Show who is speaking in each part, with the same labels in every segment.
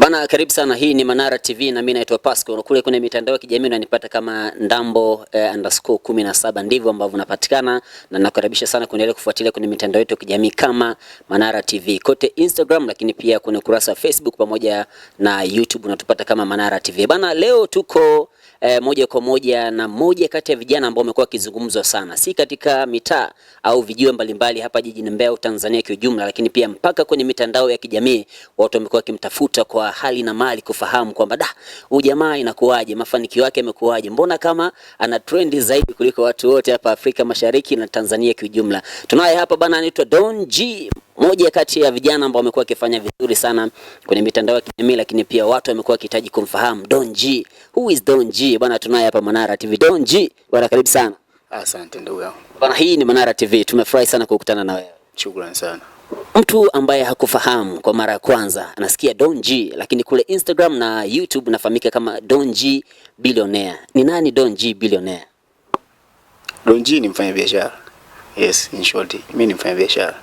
Speaker 1: Bana, karibu sana. Hii ni Manara TV na mimi naitwa Pascal. Kule kwenye mitandao ya kijamii unanipata kama Ndambo_17 ndivyo ambavyo unapatikana, na nakaribisha sana kuendelea kufuatilia kwenye mitandao yetu ya kijamii kama Manara TV. Kote Instagram, lakini pia kwenye kurasa wa Facebook pamoja na YouTube unatupata kama Manara TV. Bana, leo tuko moja kwa moja na moja kati ya vijana ambao wamekuwa kizungumzwa sana, si katika mitaa au vijio mbalimbali hapa jijini Mbeya, Tanzania kwa ujumla, lakini pia mpaka kwenye mitandao ya kijamii watu wamekuwa wakimtafuta kwa hali na mali kufahamu kwamba huyu jamaa inakuaje, mafanikio yake yamekuaje, mbona kama ana trend zaidi kuliko watu wote hapa Afrika Mashariki na Tanzania kwa ujumla. Tunaye hapa bana, anaitwa Don G, moja kati ya vijana ambao wamekuwa wakifanya vizuri sana kwenye mitandao ya kijamii, lakini pia watu wamekuwa wakihitaji kumfahamu Don G. Who is Don G? Bana, tunaye hapa Manara TV. Don G, bana, karibu sana.
Speaker 2: Asante ndugu yangu.
Speaker 1: Bana, hii ni Manara TV. Tumefurahi sana kukutana na wewe.
Speaker 2: Shukrani sana.
Speaker 1: Mtu ambaye hakufahamu kwa mara ya kwanza anasikia Don G, lakini kule Instagram na YouTube nafahamika kama Don G Billionaire. Ni nani Don G Billionaire?
Speaker 2: Don G ni mfanya biashara. Yes, in short, mimi ni mfanya biashara.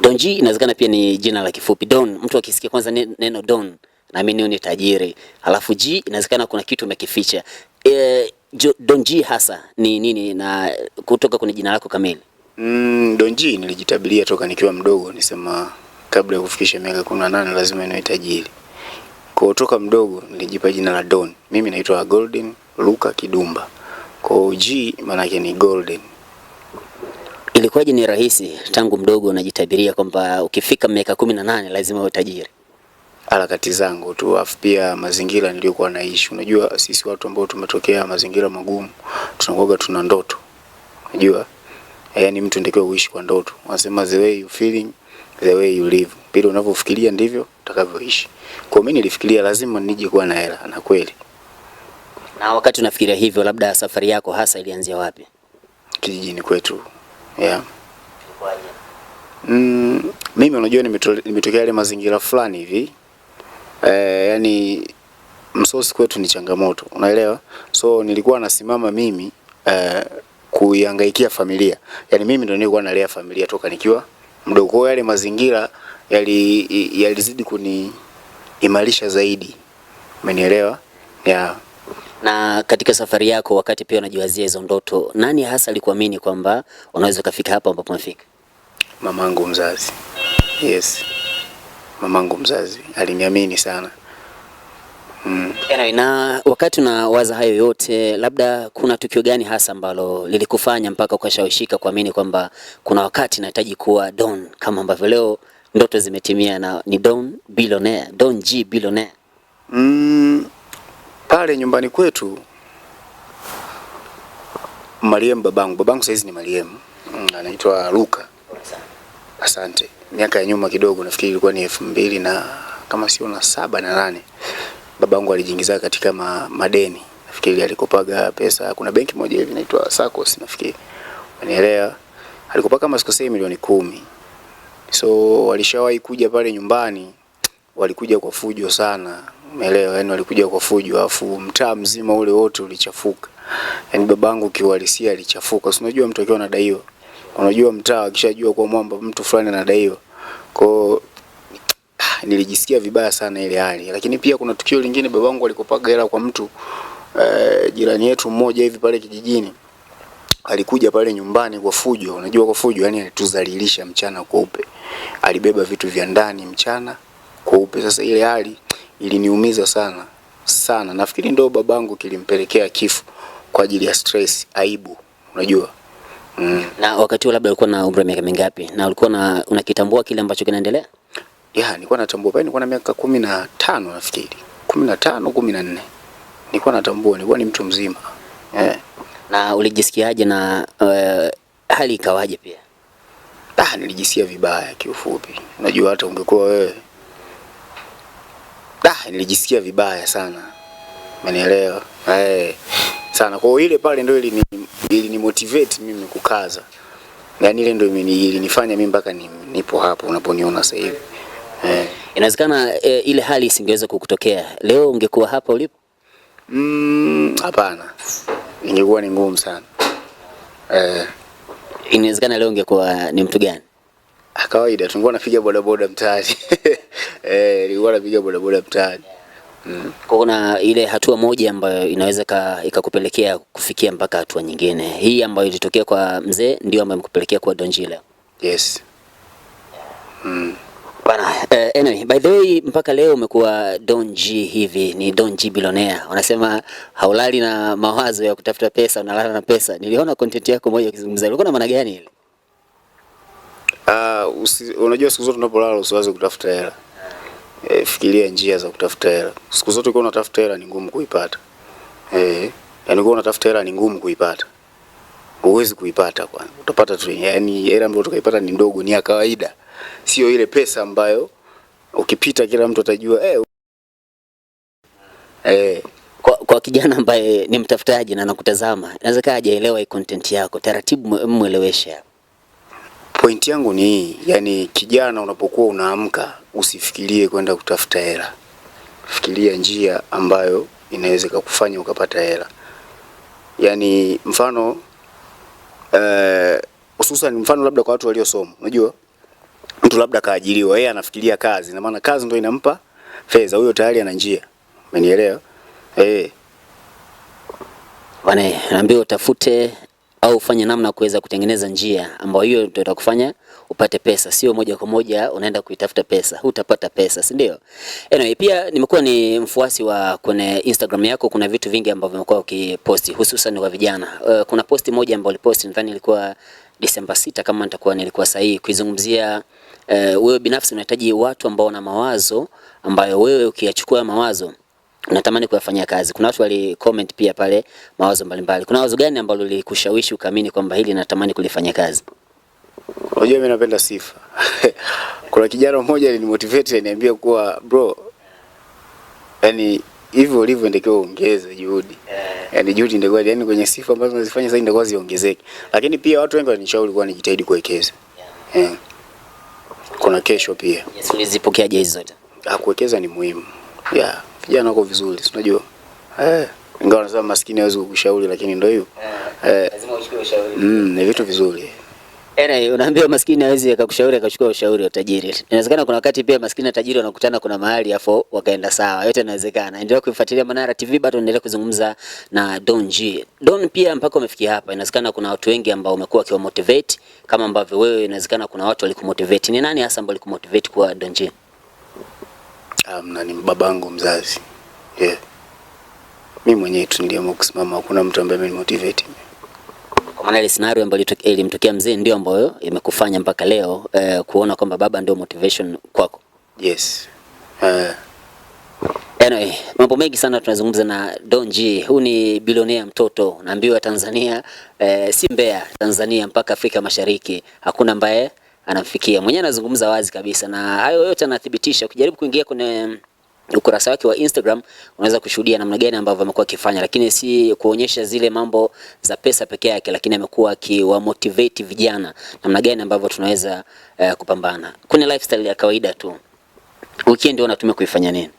Speaker 1: Don G inawezekana pia ni jina la kifupi. Don, mtu akisikia kwanza neno Don na mimi ni tajiri. Alafu G inawezekana kuna kitu umekificha. Don G hasa ni nini na kutoka kwenye jina lako kamili?
Speaker 2: Don G nilijitabilia toka nikiwa mdogo, nisema kabla ya kufikisha miaka 18 lazima niwe tajiri. Kwa toka mdogo nilijipa jina la Don. Mimi naitwa Golden Luka Kidumba. Kwa G maana yake ni Golden.
Speaker 1: Ilikuwaje ni rahisi tangu mdogo unajitabiria kwamba ukifika miaka 18 lazima uwe tajiri?
Speaker 2: Harakati zangu tu, afu pia mazingira niliyokuwa naishi. Unajua sisi watu ambao tumetokea mazingira magumu tunakuwa tuna ndoto. Unajua? Yaani mtu ndio uishi kwa ndoto. Wanasema the way you feeling, the way you live. Bila unavyofikiria ndivyo utakavyoishi. Kwa mimi nilifikiria lazima nije kuwa na hela, na kweli.
Speaker 1: Na wakati unafikiria hivyo, labda safari yako hasa ilianzia wapi?
Speaker 2: Kijijini kwetu. Yeah. Mimi unajua nimetokea ile mazingira fulani hivi. Yani msosi kwetu ni changamoto, unaelewa? So nilikuwa nasimama mimi kuihangaikia familia. Yani mimi ndio nilikuwa nalea familia toka nikiwa mdogo. Kwa yale mazingira yalizidi kuniimarisha zaidi. Umenielewa? Yeah.
Speaker 1: Na katika safari yako, wakati pia unajiwazia hizo ndoto, nani hasa alikuamini kwamba unaweza kufika hapa ambapo umefika?
Speaker 2: Mamangu mzazi. Yes. Mamangu mzazi aliniamini sana.
Speaker 1: Na wakati unawaza hayo yote, labda kuna tukio gani hasa ambalo lilikufanya mpaka ukashawishika kuamini kwamba kuna wakati nahitaji kuwa Don, kama ambavyo leo ndoto zimetimia na ni Don Billionaire, Don G Billionaire?
Speaker 2: Pale nyumbani kwetu Mariam, babangu saizi ni Mariam. Anaitwa Luka. Asante. Miaka ya nyuma kidogo, nafikiri ilikuwa ni 2000 na kama sio na 7 na 8. Babangu alijiingiza katika madeni. Nafikiri alikopaga pesa, kuna benki moja hivi inaitwa Saccos nafikiri. Unielewa? Alikopa kama sikosei milioni 10. So walishawahi kuja pale nyumbani, walikuja kwa fujo sana. Umeelewa? Yani walikuja kwa fujo, afu mtaa mzima ule wote ulichafuka. Yani babangu kiuhalisia alichafuka. Unajua mtu akiwa anadaiwa, unajua mtaa akishajua kwa mwamba mtu fulani anadaiwa. Kwa nilijisikia vibaya sana ile hali. Lakini pia kuna tukio lingine, babangu alikopaga hela kwa mtu jirani yetu mmoja hivi pale kijijini. Alikuja pale nyumbani kwa fujo. Unajua kwa fujo, yani alituzalilisha mchana kweupe. Alibeba vitu vya ndani mchana kweupe. Sasa ile hali iliniumiza sana sana. Nafikiri ndio babangu kilimpelekea kifo kwa ajili ya stress, aibu, unajua.
Speaker 1: Na wakati labda ulikuwa na umri wa miaka mingapi na ulikuwa unakitambua kile ambacho kinaendelea?
Speaker 2: Nilikuwa natambua pale, nilikuwa na miaka 15 nafikiri. 15, 14. Nilikuwa natambua, nilikuwa ni mtu mzima.
Speaker 1: Na ulijisikiaje na hali ikawaje pia?
Speaker 2: Nilijisikia vibaya kiufupi. Unajua hata ungekuwa wewe. Nilijisikia vibaya sana. Umenielewa? Sana. Kwa ile pale ndio ili motivate mimi kukaza. Yaani ile ndio ilinifanya mimi mpaka nipo hapo unaponiona sasa hivi.
Speaker 1: Inawezekana ile hali isingeweza kukutokea leo, ungekuwa hapa ulipo?
Speaker 2: Hapana. Ingekuwa ni ngumu sana.
Speaker 1: Inawezekana leo ungekuwa ni mtu gani?
Speaker 2: Kawaida tulikuwa napiga bodaboda mtaani. Nilikuwa napiga bodaboda mtaani.
Speaker 1: Kwa kuna ile hatua moja ambayo inaweza ikakupelekea kufikia mpaka hatua nyingine. Hii ambayo ilitokea kwa mzee ndio ambayo imekupelekea kwa Don G leo.
Speaker 2: Yes.
Speaker 1: Bana, anyway, by the way mpaka leo umekuwa Don G hivi, ni Don G billionaire. Wanasema haulali na mawazo ya kutafuta pesa, unalala na pesa. Niliona content yako moja ukizungumza. Ulikuwa na maana gani ile?
Speaker 2: Unajua siku zote unapolala usiwaze kutafuta hela. Fikiria njia za kutafuta hela. Siku zote ukiwa unatafuta hela ni ngumu kuipata. Yaani ukiwa unatafuta hela ni ngumu kuipata. Huwezi kuipata kwanza. Utapata tu, yani hela ambayo utakaipata ni ndogo, ni ya kawaida. Sio ile pesa ambayo ukipita kila mtu atajua
Speaker 1: Kwa kijana ambaye ni mtafutaji na anakutazama, inaweza kaa hajaelewa hii content yako. Taratibu mueleweshe.
Speaker 2: Point yangu ni hii, yani kijana unapokuwa unaamka usifikirie kwenda kutafuta hela. Fikiria njia ambayo inaweza kukufanya ukapata hela. Yani mfano hususan mfano labda kwa watu waliosoma. Unajua? Mtu labda kaajiriwa, yeye anafikiria kazi, na maana kazi ndio inampa fedha. Huyo tayari ana njia. Umenielewa?
Speaker 1: Bwana, naambiwa utafute au ufanye namna kuweza kutengeneza njia ambayo hiyo ndio itakufanya upate pesa, sio moja kwa moja unaenda kuitafuta pesa, hutapata pesa, si ndio? Anyway, pia nimekuwa ni mfuasi wa kwenye Instagram yako, kuna vitu vingi ambavyo umekuwa ukiposti hususan kwa vijana. Kuna posti moja ambayo uliposti nadhani ilikuwa Disemba 6 kama nilikuwa sahihi, kuizungumzia wewe binafsi unahitaji watu ambao wana mawazo ambayo wewe ukiyachukua mawazo unatamani kuyafanyia kazi. Kuna watu wali comment pia pale mawazo mbalimbali. Kuna wazo gani ambalo lilikushawishi ukaamini kwamba hili natamani kulifanyia kazi?
Speaker 2: Unajua mimi napenda sifa. Kuna kijana mmoja alinimotivate aliniambia kuwa bro, yani hivyo ulivyo ndio ongeze juhudi. Yani juhudi ndio yani kwenye sifa ambazo unazifanya sasa ndio ziongezeke. Lakini pia watu wengi wananishauri kuwa nijitahidi kuwekeza. Kuna kesho pia.
Speaker 1: Yes, ulizipokeaje hizo zote?
Speaker 2: Kuwekeza ni muhimu. Vijana wako vizuri, unajua. Ingawa wanasema maskini hawezi kukushauri lakini ndio hivyo.
Speaker 1: Lazima uchukue ushauri.
Speaker 2: Ni vitu vizuri.
Speaker 1: Unaambiwa maskini hawezi akakushauri akachukua ushauri wa tajiri. Inawezekana kuna wakati pia maskini na tajiri wanakutana kuna mahali afu wakaenda sawa. Yote inawezekana. Endelea kuifuatilia Manara TV, bado endelea kuzungumza na Don G. Don pia mpaka umefikia hapa, inawezekana kuna watu wengi ambao umekuwa ukiwa motivate kama ambavyo wewe, inawezekana kuna watu walikumotivate. Ni nani hasa ambao walikumotivate kwa Don G?
Speaker 2: Ni babangu mzazi. Mimi mwenyewe tu niliamua kusimama, hakuna mtu ambaye amenimotivate.
Speaker 1: Kwa maana ile scenario ambayo ilimtokea mzee ndio ambayo imekufanya mpaka leo kuona kwamba baba ndio motivation kwako.
Speaker 2: Yes.
Speaker 1: Anyway, mambo mengi sana tunazungumza na Don G. Huyu ni bilionea mtoto. Naambiwa Tanzania si Mbeya, Tanzania mpaka Afrika Mashariki hakuna ambaye anamfikia. Mwenyewe anazungumza wazi kabisa na hayo yote anathibitisha. Ukijaribu kuingia kwenye ukurasa wake wa Instagram unaweza kushuhudia namna gani ambavyo amekuwa akifanya, lakini si kuonyesha zile mambo za pesa peke yake, lakini amekuwa akiwamotivate vijana namna gani ambavyo tunaweza kupambana kwenye lifestyle ya kawaida tu. Weekend ndio unatumia kuifanya nini?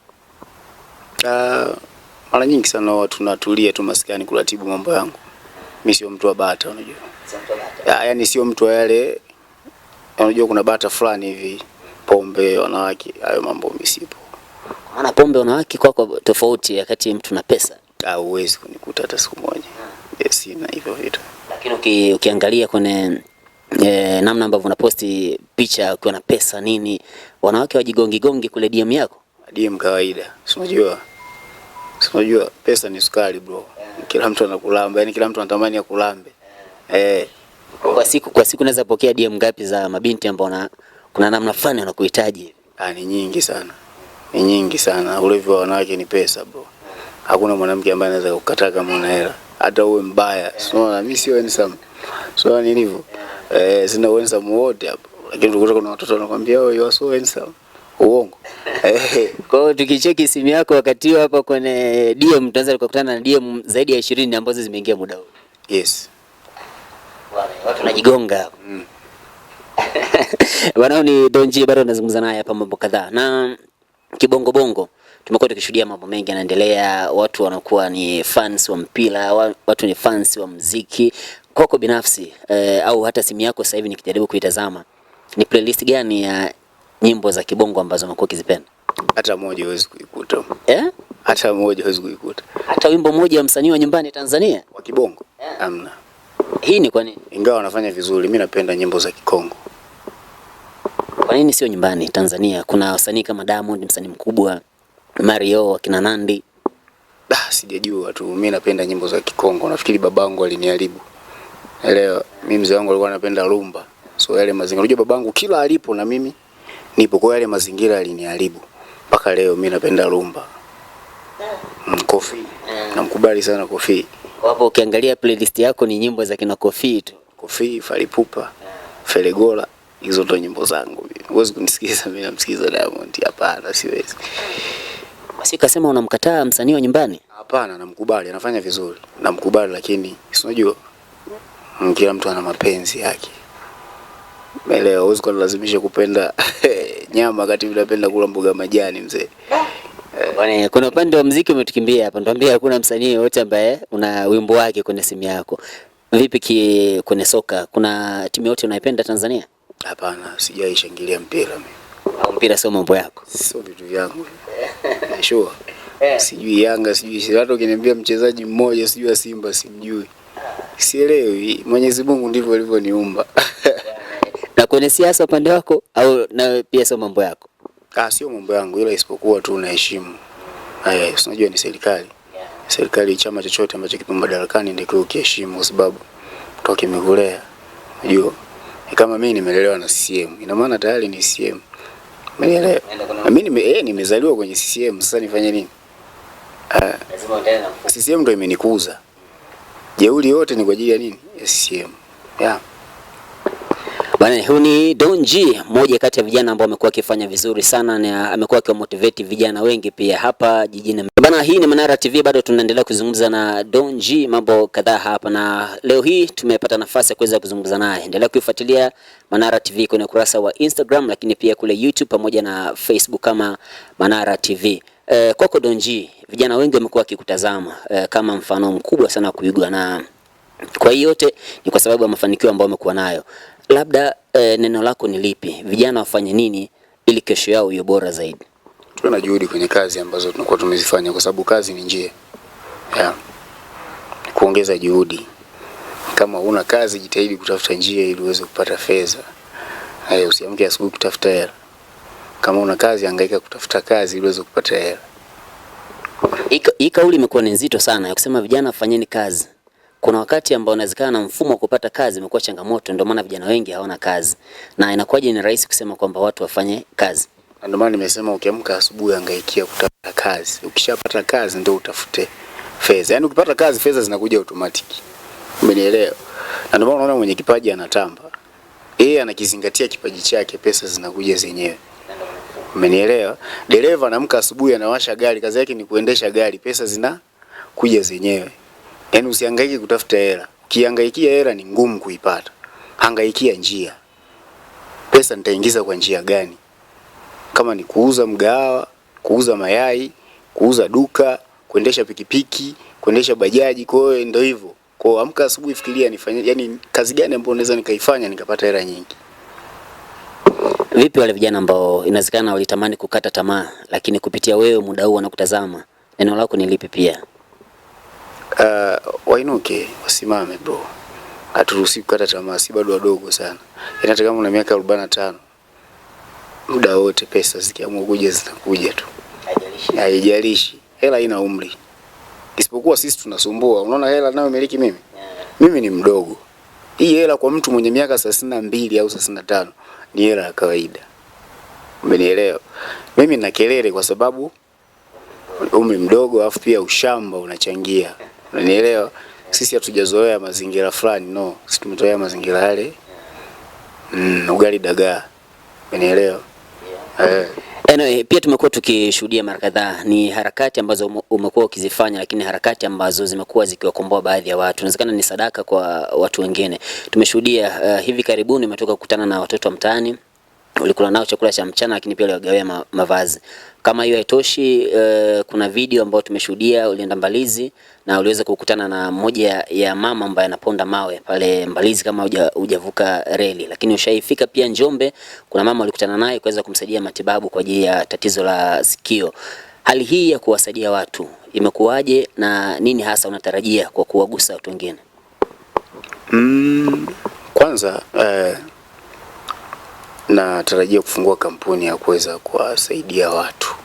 Speaker 2: Mara nyingi sana watu tunatulia tu maskani kuratibu mambo yangu. Mimi sio mtu wa bata, unajua. Yaani sio mtu wa yale, unajua kuna bata fulani hivi, pombe, wanawake, hayo mambo mimi sipo.
Speaker 1: Maana pombe wanawake kwako tofauti wakati mtu na pesa.
Speaker 2: Huwezi kunikuta hata siku moja. Sina hivyo vitu.
Speaker 1: Lakini ukiangalia kwenye namna ambavyo unaposti picha ukiwa na pesa nini, wanawake wajigongi kule DM yako?
Speaker 2: DM kawaida. Unajua pesa ni sukari bro. Kila mtu anakulamba, yani kila mtu anatamani akulambe.
Speaker 1: Kwa siku unaweza pokea DM ngapi za mabinti ambao kuna namna fulani wanakuhitaji?
Speaker 2: Ni nyingi sana. Ni nyingi sana. Ulevi wa wanawake ni pesa bro. Hakuna mwanamke ambaye anaweza kukataa kama una hela. Hata uwe mbaya. Unaona mimi sio handsome. So nilivyo. Sina handsome wote hapo. Lakini ukikuta kuna watoto wanakuambia you are so handsome. Uongo.
Speaker 1: Kwa hiyo tukicheki simu yako wakati hapa kwenye DM tunaweza kukutana na DM zaidi ya 20 ambazo zimeingia muda huu.
Speaker 2: Yes.
Speaker 1: Watu wanajigonga. Bwana ni Don G, bado nazungumza naye hapa mambo kadhaa. Na kibongo tumekuwa tukishuhudia mambo mengi yanaendelea, watu wanakuwa ni fans wa mpira, watu ni fans wa muziki. Kwako binafsi au hata simu yako sasa hivi nikijaribu kuitazama, Ni playlist gani ya nyimbo za kibongo ambazo umekuwa ukizipenda?
Speaker 2: Hata moja huwezi kuikuta.
Speaker 1: Eh?
Speaker 2: Hata moja huwezi kuikuta.
Speaker 1: Hata wimbo mmoja wa msanii wa nyumbani Tanzania
Speaker 2: Wa kibongo? Hamna.
Speaker 1: Hii ni kwa nini?
Speaker 2: Ingawa wanafanya vizuri, mimi napenda nyimbo za Kikongo.
Speaker 1: Kwa nini sio nyumbani Tanzania? Kuna wasanii kama Diamond, msanii mkubwa, Mario, akina Nandi.
Speaker 2: Sijajua tu, mimi napenda nyimbo za Kikongo. Nafikiri babangu aliniharibu. Elewa, mimi mzee wangu alikuwa anapenda rumba. So yale mazingira, unajua babangu kila alipo na mimi nipo, kwa yale mazingira aliniharibu. Mpaka leo mimi napenda rumba. Kofi. Namkubali sana Kofi.
Speaker 1: Kwa hapo ukiangalia playlist yako ni nyimbo za kina Kofi tu.
Speaker 2: Kofi, Fally Ipupa, Felegola, hizo ndo nyimbo zangu. Huwezi kunisikiza mimi namsikiza Diamond, hapana, siwezi.
Speaker 1: Basi ukasema unamkataa msanii wa nyumbani?
Speaker 2: Hapana, namkubali, anafanya vizuri. Namkubali, lakini si unajua kila mtu ana mapenzi yake. Leo huwezi kulazimisha kupenda nyama wakati unapenda kula mboga majani mzee.
Speaker 1: Bwana, kuna upande wa muziki umetukimbia hapa. Tuambie hakuna msanii yote ambaye una wimbo wake kwenye simu yako. Vipi kwenye soka? Kuna timu yote unaipenda Tanzania?
Speaker 2: Hapana, sijawahi shangilia mpira mimi.
Speaker 1: Au mpira sio mambo yako?
Speaker 2: Sio vitu vyangu. Sure. Sijui Yanga, sijui hata ukiniambia mchezaji mmoja sijui wa Simba simjui. Sielewi, Mwenyezi Mungu ndivyo alivyoniumba.
Speaker 1: Na kwenye siasa upande wako au na pia sio mambo yako?
Speaker 2: Sio mambo yangu, ila isipokuwa tu naheshimu. Unajua ni serikali. Serikali, chama chochote ambacho kipo madarakani ndio ukiheshimu, kwa sababu kutoka kimekulea. Unajua? Kama mimi nimelelewa na CCM, ina maana tayari ni CCM. Umeelewa? Mimi nimezaliwa kwenye CCM, sasa nifanye nini?
Speaker 1: Lazima uendelee na
Speaker 2: CCM ndio imenikuza. Jeuri yote ni kwa ajili ya nini? Ya CCM. Yeah.
Speaker 1: Bwana, huyu ni Don G, mmoja kati ya vijana ambao amekuwa akifanya vizuri sana na amekuwa akiwamotivate vijana wengi pia hapa jijini. Bwana, hii ni Manara TV, bado tunaendelea kuzungumza na Don G mambo kadhaa hapa, na leo hii tumepata nafasi ya kuweza kuzungumza naye. Endelea kuifuatilia Manara TV kwenye ukurasa wa Instagram, lakini pia kule YouTube pamoja na Facebook kama Manara TV. Kwako Don G, vijana wengi wamekuwa wakikutazama kama mfano mkubwa sana kuigwa, na kwa hiyo yote ni kwa sababu ya mafanikio ambayo wamekuwa nayo. Labda neno lako ni lipi? Vijana wafanye nini ili kesho yao iwe bora zaidi?
Speaker 2: Tuwe na juhudi kwenye kazi ambazo tunakuwa tumezifanya, kwa sababu kazi ni njia. Yeah. Kuongeza juhudi. Kama una kazi, jitahidi kutafuta njia ili uweze kupata fedha. Usiamke asubuhi kutafuta hela. Kama una kazi, hangaika kutafuta kazi ili uweze kupata hela.
Speaker 1: Hii kauli imekuwa ni nzito sana ya kusema vijana wafanyeni kazi. Kuna wakati ambao unawezekana na mfumo wa kupata kazi umekuwa changamoto, ndio maana vijana wengi hawana kazi. Na inakuwaje ni rahisi kusema kwamba watu wafanye kazi?
Speaker 2: Ndio maana nimesema ukiamka asubuhi hangaikia kutafuta kazi. Ukishapata kazi ndio utafute fedha. Yaani ukipata kazi fedha zinakuja automatic. Umenielewa? Na ndio maana unaona mwenye kipaji anatamba. Yeye anakizingatia kipaji chake, pesa zinakuja zenyewe. Umenielewa? Dereva anaamka asubuhi anawasha gari, kazi yake ni kuendesha gari, pesa zinakuja zenyewe. Yaani usihangaike kutafuta hela. Ukihangaikia hela ni ngumu kuipata. Hangaikia njia. Pesa nitaingiza kwa njia gani? Kama ni kuuza mgahawa, kuuza mayai, kuuza duka, kuendesha pikipiki, kuendesha bajaji, kwa hiyo ndio hivyo. Kwa hiyo amka asubuhi fikiria nifanye, yani kazi gani ambayo naweza nikaifanya nikapata hela nyingi.
Speaker 1: Vipi wale vijana ambao inawezekana walitamani kukata tamaa, lakini kupitia wewe muda huu wanakutazama, neno lako ni lipi pia?
Speaker 2: Wainuke, wasimame bro. Haturuhusi kukata tamaa, si bado wadogo sana. Hata kama una miaka 45, muda wote pesa zikiamua kuja zinakuja tu. Haijalishi. Hela haina umri. Isipokuwa sisi tunasumbua. Unaona hela nayo miliki mimi? Mimi ni mdogo. Hii hela kwa mtu mwenye miaka 32 au 35 ni hela ya kawaida. Umenielewa? Mimi nina kelele kwa sababu umri mdogo, alafu pia ushamba unachangia. Unanielewa? Sisi hatujazoea mazingira fulani, no. Sisi tumetoea mazingira yale. Ugali dagaa. Umenielewa?
Speaker 1: Anyway, pia tumekuwa tukishuhudia mara kadhaa ni harakati ambazo umekuwa ukizifanya, lakini harakati ambazo zimekuwa zikiwakomboa baadhi ya watu. Inawezekana ni sadaka kwa watu wengine. Tumeshuhudia hivi karibuni umetoka kukutana na watoto wa mtaani, ulikula nao chakula cha mchana, lakini pia uliwagawia mavazi. Kama hiyo haitoshi, kuna video ambayo tumeshuhudia ulienda Mbalizi na uliweza kukutana na mmoja ya mama ambaye anaponda mawe pale Mbalizi kama hujavuka reli, lakini ushaifika pia Njombe, kuna mama ulikutana naye kuweza kumsaidia matibabu kwa ajili ya tatizo la sikio. Hali hii ya kuwasaidia watu imekuwaje na nini hasa unatarajia kwa kuwagusa watu wengine?
Speaker 2: Kwanza natarajia kufungua kampuni ya kuweza kuwasaidia watu,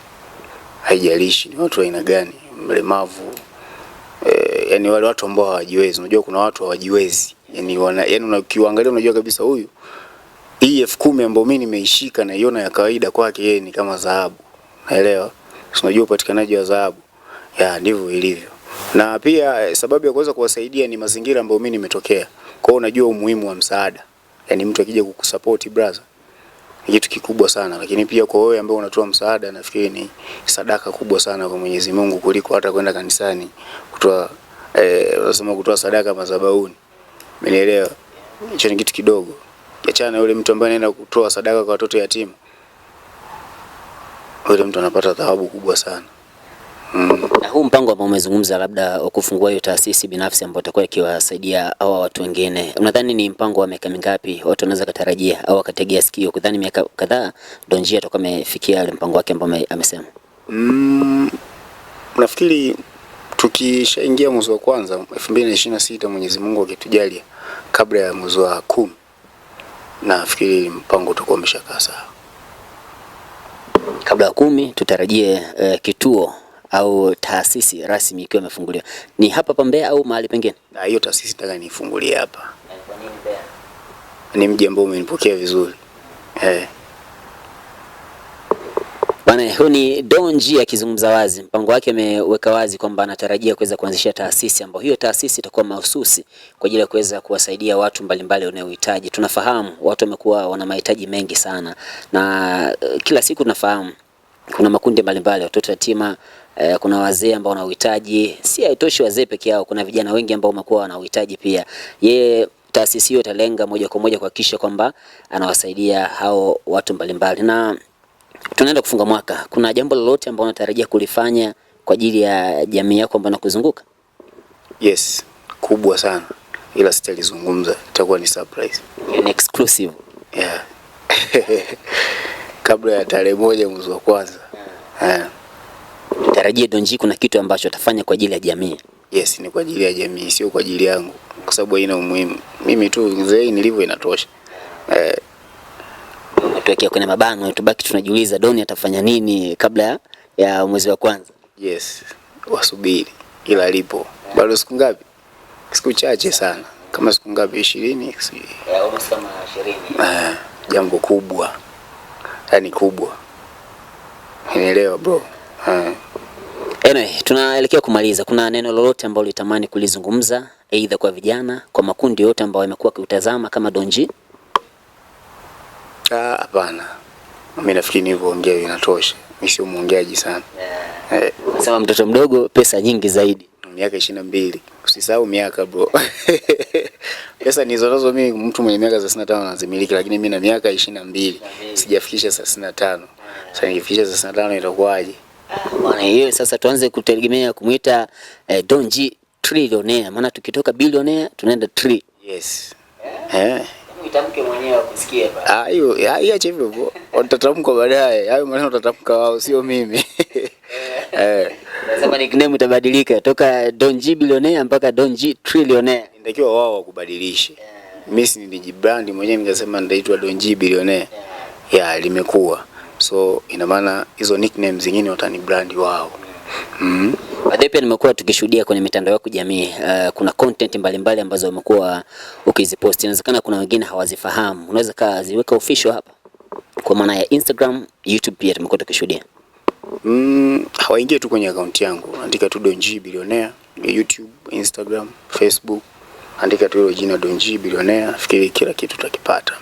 Speaker 2: haijalishi ni watu aina gani, mlemavu, yani wale watu ambao hawajiwezi. Unajua kuna watu hawajiwezi, yani ukiangalia unajua kabisa huyu, hii 10,000 ambayo mimi nimeishika na iona ya kawaida kwake yeye ni kama dhahabu, naelewa. Unajua upatikanaji wa dhahabu, ndivyo ilivyo. Na pia sababu ya kuweza kuwasaidia ni mazingira ambayo mimi nimetokea. Kwa hiyo unajua umuhimu wa msaada. Yani mtu akija kukusupport brother, ni kitu kikubwa sana. Lakini pia kwa wewe ambaye unatoa msaada, nafikiri ni sadaka kubwa sana kwa Mwenyezi Mungu kuliko hata kwenda kanisani kutoa unasema kutoa sadaka madhabahuni. Umenielewa? Hicho ni kitu kidogo. Kiachana yule mtu ambaye anaenda kutoa sadaka kwa watoto yatima, yule mtu anapata thawabu kubwa sana.
Speaker 1: Na huu mpango ambao umezungumza labda kufungua hiyo taasisi binafsi ambayo itakuwa ikiwasaidia hawa watu wengine, unadhani ni mpango wa miaka mingapi watu wanaweza kutarajia au wakategea sikio kudhani miaka kadhaa ndio njia atakuwa amefikia ile mpango wake ambao amesema?
Speaker 2: Nafikiri tukishaingia mwezi wa kwanza 2026, Mwenyezi Mungu akitujalia, kabla ya mwezi wa 10, nafikiri mpango utakuwa umeshakaa sawa.
Speaker 1: Kabla ya 10 tutarajie kituo au taasisi rasmi ikiwa imefunguliwa. Ni hapa Mbeya au mahali pengine?
Speaker 2: Na hiyo taasisi nataka niifungulie hapa. Kwa nini Mbeya? Ni mji ambao umenipokea vizuri.
Speaker 1: Bwana, huyu ni Don G akizungumza wazi. Mpango wake ameweka wazi kwamba anatarajia kuweza kuanzisha taasisi ambayo hiyo taasisi itakuwa mahususi kwa ajili ya kuweza kuwasaidia watu mbalimbali wanaohitaji. Tunafahamu watu wamekuwa wana mahitaji mengi sana na kila siku tunafahamu kuna makundi mbalimbali, watoto yatima, kuna wazee ambao wana uhitaji. Si haitoshi wazee peke yao, kuna vijana wengi ambao wamekuwa wana uhitaji pia. Yeye taasisi hiyo italenga moja kwa moja kuhakikisha kwamba anawasaidia hao watu mbalimbali. Na tunaenda kufunga mwaka. Kuna jambo lolote ambalo unatarajia kulifanya kwa ajili ya jamii yako ambayo inakuzunguka?
Speaker 2: Yes, kubwa sana. Ila sitalizungumza, itakuwa ni surprise.
Speaker 1: Ni exclusive.
Speaker 2: Yeah. Kabla ya tarehe 1 mwezi wa kwanza.
Speaker 1: Tutarajie Don G kuna kitu ambacho atafanya kwa ajili ya jamii.
Speaker 2: Yes, ni kwa ajili ya jamii, sio kwa ajili yangu, kwa sababu haina umuhimu. Mimi tu mzee nilivyo inatosha.
Speaker 1: Tuwekea kwenye mabano, tubaki tunajiuliza Don atafanya nini kabla ya mwezi wa kwanza.
Speaker 2: Yes, wasubiri. Ila lipo. Bado siku ngapi? Siku chache sana. Kama siku ngapi? 20?
Speaker 1: Almost kama 20.
Speaker 2: Jambo kubwa. Yani kubwa. Unaelewa bro?
Speaker 1: Anyway, tunaelekea kumaliza. Kuna neno lolote ambalo ulitamani kulizungumza aidha kwa vijana, kwa makundi yote ambao yamekuwa kiutazama kama Don G?
Speaker 2: Hapana. Mimi nafikiri nilivyoongea inatosha. Mimi sio muongeaji sana.
Speaker 1: Nasema mtoto mdogo pesa nyingi zaidi.
Speaker 2: Miaka 22. Usisahau miaka bro. Pesa nizonazo mimi mtu mwenye miaka 35 anazimiliki, lakini mimi na miaka 22. Sijafikisha 35. Sasa nikifikisha 35 itakuwaje?
Speaker 1: Bwana, hiyo sasa tuanze kutegemea kumuita Don G trillionaire, maana tukitoka billionaire tunaenda tri.
Speaker 2: Yes.
Speaker 1: Uitamke mwenyewe kusikia baba.
Speaker 2: Hiyo acha hivyo bro. Utatamka baadaye. Hayo maneno utatamka wao, sio mimi.
Speaker 1: Nasema nickname itabadilika toka Don G billionaire mpaka Don G trillionaire.
Speaker 2: Inatakiwa wao wakubadilishe. Mimi si nilijibrand mwenyewe nikasema nitaitwa Don G billionaire. Limekuwa. So ina maana hizo nicknames zingine watanibrand wao.
Speaker 1: Baadaye pia nimekuwa tukishuhudia kwenye mitandao ya kijamii kuna content mbalimbali ambazo umekuwa ukizipost. Inawezekana kuna wengine hawazifahamu. Unaweza kaziweka official hapa? Kwa maana ya Instagram, YouTube pia tumekuwa tukishuhudia.
Speaker 2: Hawaingie tu kwenye account yangu. Andika tu Don G billionaire, YouTube, Instagram, Facebook. Andika tu hilo jina Don G billionaire, nafikiri kila kitu utakipata.